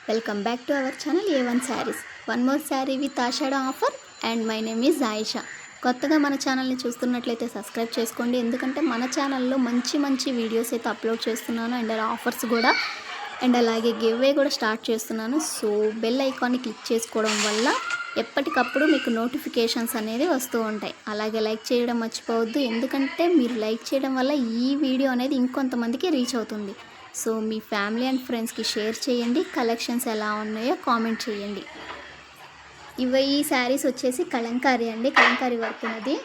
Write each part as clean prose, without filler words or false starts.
Welcome back to our channel A1 saris. One more sari with Ashadha offer and my name is Ayesha. కొత్తగా మన ఛానల్ని చూస్తున్నట్లయితే subscribe చేసుకోండి, ఎందుకంటే మన ఛానల్లో మంచి మంచి వీడియోస్ అయితే అప్లోడ్ చేస్తున్నాను అండ్ ఆఫర్స్ కూడా అండ్ అలాగే గివ్వే కూడా స్టార్ట్ చేస్తున్నాను. సో బెల్ ఐకాన్ని క్లిక్ చేసుకోవడం వల్ల ఎప్పటికప్పుడు మీకు నోటిఫికేషన్స్ అనేది వస్తూ ఉంటాయి. అలాగే లైక్ చేయడం మర్చిపోవద్దు, ఎందుకంటే మీరు లైక్ చేయడం వల్ల ఈ వీడియో అనేది ఇంకొంతమందికి రీచ్ అవుతుంది. సో మీ ఫ్యామిలీ అండ్ ఫ్రెండ్స్కి షేర్ చేయండి. కలెక్షన్స్ ఎలా ఉన్నాయో కామెంట్ చేయండి. ఈ శారీస్ వచ్చేసి కలంకారీ అండి, కలంకారీ వర్క్ ఉన్నది.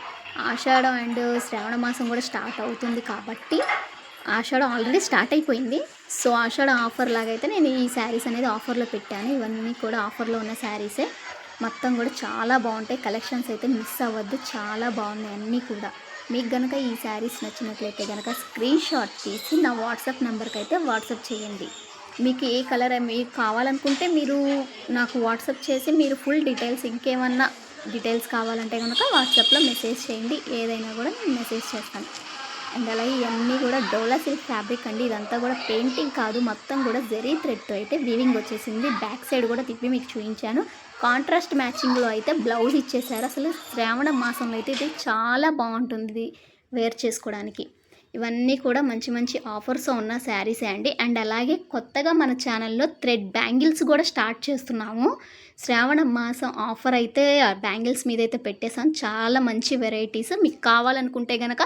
ఆషాఢం అండ్ శ్రావణ మాసం కూడా స్టార్ట్ అవుతుంది కాబట్టి ఆషాఢం ఆల్రెడీ స్టార్ట్ అయిపోయింది. సో ఆషాఢ ఆఫర్ లాగైతే నేను ఈ శారీస్ అనేది ఆఫర్లో పెట్టాను. ఇవన్నీ కూడా ఆఫర్లో ఉన్న శారీసే. మొత్తం కూడా చాలా బాగుంటాయి. కలెక్షన్స్ అయితే మిస్ అవ్వద్దు, చాలా బాగున్నాయి అన్నీ కూడా. మీకు కనుక ఈ శారీస్ నచ్చినట్లయితే కనుక స్క్రీన్ షాట్ తీసి నా వాట్సాప్ నెంబర్కి అయితే వాట్సాప్ చేయండి. మీకు ఏ కలర్ మీకు కావాలనుకుంటే మీరు నాకు వాట్సాప్ చేసి మీరు ఫుల్ డీటెయిల్స్ ఇంకేమన్నా డీటెయిల్స్ కావాలంటే కనుక వాట్సాప్లో మెసేజ్ చేయండి. ఏదైనా కూడా నేను మెసేజ్ చేస్తాను. అండ్ అలాగే ఇవన్నీ కూడా డోలా సిల్క్ ఫ్యాబ్రిక్ అండి. ఇదంతా కూడా పెయింటింగ్ కాదు, మొత్తం కూడా జరీ థ్రెడ్తో అయితే వీవింగ్ వచ్చేసింది. బ్యాక్ సైడ్ కూడా తిప్పి మీకు చూపించాను. కాంట్రాస్ట్ మ్యాచింగ్లో అయితే బ్లౌజ్ ఇచ్చేసారు. అసలు శ్రావణ మాసంలో అయితే ఇది చాలా బాగుంటుంది వేర్ చేసుకోవడానికి. ఇవన్నీ కూడా మంచి మంచి ఆఫర్స్ ఉన్న శారీసే అండి. అండ్ అలాగే కొత్తగా మన ఛానల్లో థ్రెడ్ బ్యాంగిల్స్ కూడా స్టార్ట్ చేస్తున్నాము. శ్రావణ మాసం ఆఫర్ అయితే బ్యాంగిల్స్ మీద అయితే పెట్టేసాను. చాలా మంచి వెరైటీస్. మీకు కావాలనుకుంటే కనుక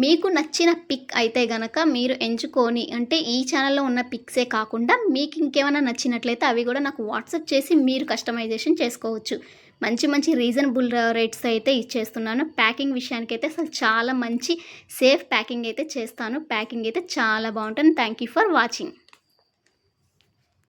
మీకు నచ్చిన పిక్ అయితే కనుక మీరు ఎంచుకొని, అంటే ఈ ఛానల్లో ఉన్న పిక్సే కాకుండా మీకు ఇంకేమైనా నచ్చినట్లయితే అవి కూడా నాకు వాట్సాప్ చేసి మీరు కస్టమైజేషన్ చేసుకోవచ్చు. మంచి మంచి రీజనబుల్ రేట్స్ అయితే ఇచ్చేస్తున్నాను. ప్యాకింగ్ విషయానికి అయితే అసలు చాలా మంచి సేఫ్ ప్యాకింగ్ అయితే చేస్తాను. ప్యాకింగ్ అయితే చాలా బాగుంటుంది. Thank you for watching.